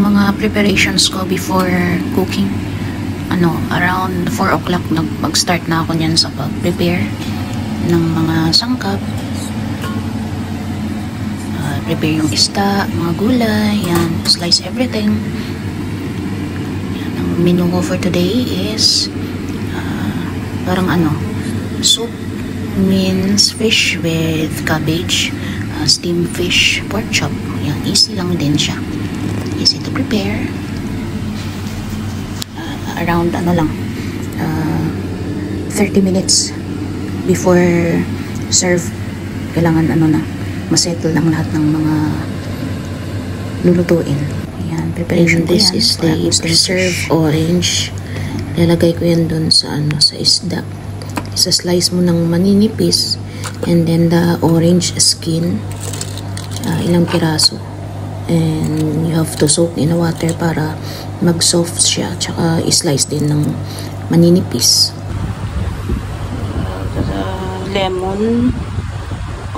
yung mga preparations ko before cooking. Around 4 o'clock mag-start na ako niyan sa pag-prepare ng mga sangkap. Prepare yung isda, mga gulay, yan, slice everything. Yan, ang menu ko for today is parang soup, minced fish with cabbage, steamed fish, pork chop. Yan, easy lang din siya. Easy to prepare. Around 30 minutes before serve, kailangan masettle lang lahat ng mga lulutuin. Ayan, preparation. And this is the preserved orange. Lalagay ko yan dun sa sa isda. Isa-slice mo ng maninipis, and then the orange skin, ilang piraso. And you have to soak in water para mag-soft siya, tsaka i-slice din ng maninipis. Lemon,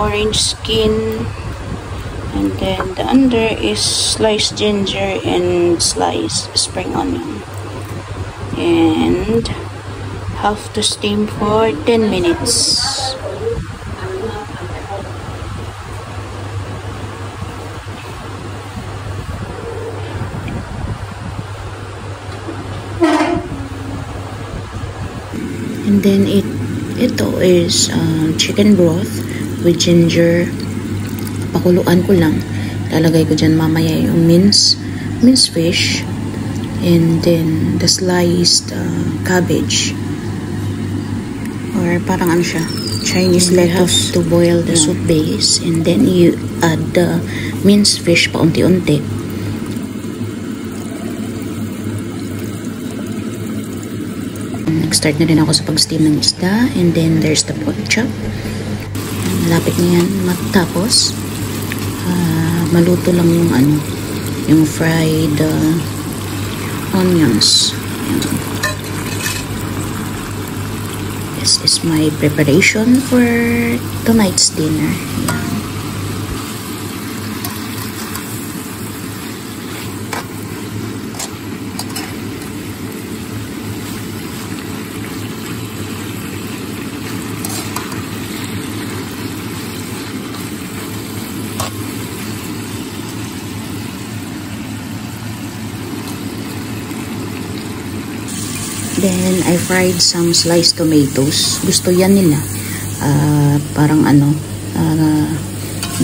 orange skin, and then the under is sliced ginger and sliced spring onion, and have to steam for 10 minutes. And then ito is chicken broth with ginger. Pakuluan ko lang. Lalagay ko dyan mamaya yung minced fish, and then the sliced cabbage, or parang siya, Chinese lettuce, to boil the soup base, and then you add the minced fish paunti-unti. Nag-start na rin ako sa pag-steam ng isda, and then there's the pork chop. Malapit na yan matapos. Maluto lang yung fried onions. This is my preparation for tonight's dinner. Ayan. Then, I fried some sliced tomatoes. Gusto yan nila. Parang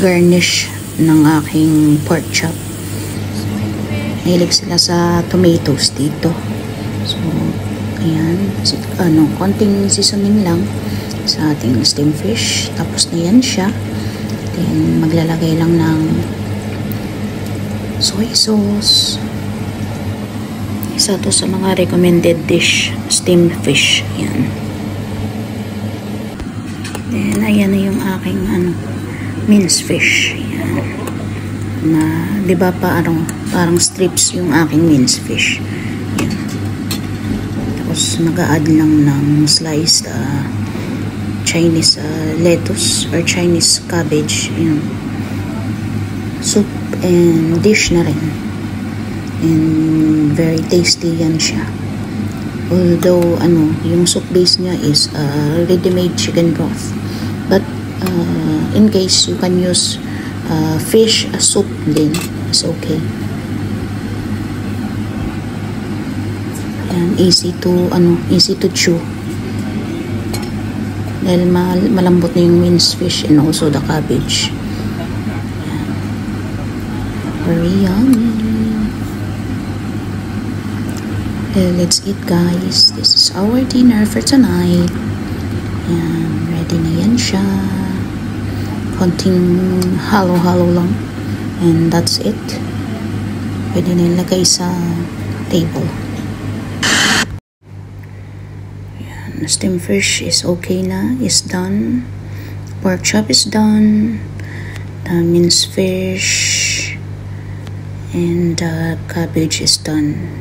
garnish ng aking pork chop. Mahilig sila sa tomatoes dito. So, ayan. Konting seasoning lang sa ating steamed fish. Tapos na yan siya. Then, maglalagay lang ng soy sauce. Isa to sa mga recommended dish, steamed fish. Yan. Then, ayan na yung aking minced fish. Yan. Na, di ba parang strips yung aking minced fish. Yan. Tapos, nag-a-add lang ng sliced Chinese lettuce or Chinese cabbage. Yan. Soup and dish na rin. And very tasty yan siya. Although yung soup base niya is ready-made chicken broth, but in case you can use fish soup din, is okay. And easy to chew dahil malambot na yung minced fish and also the cabbage. Yan. Very yummy. Let's eat, guys. This is our dinner for tonight. Yan, ready na yan siya. Konting halo-halo lang. And that's it. Pwede na ilagay sa table. Yan, steamed fish is okay na. Is done. Pork chop is done. The minced fish and the cabbage is done.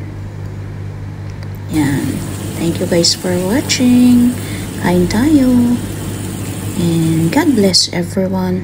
Yan. Thank you guys for watching. Kain tayo. And God bless everyone.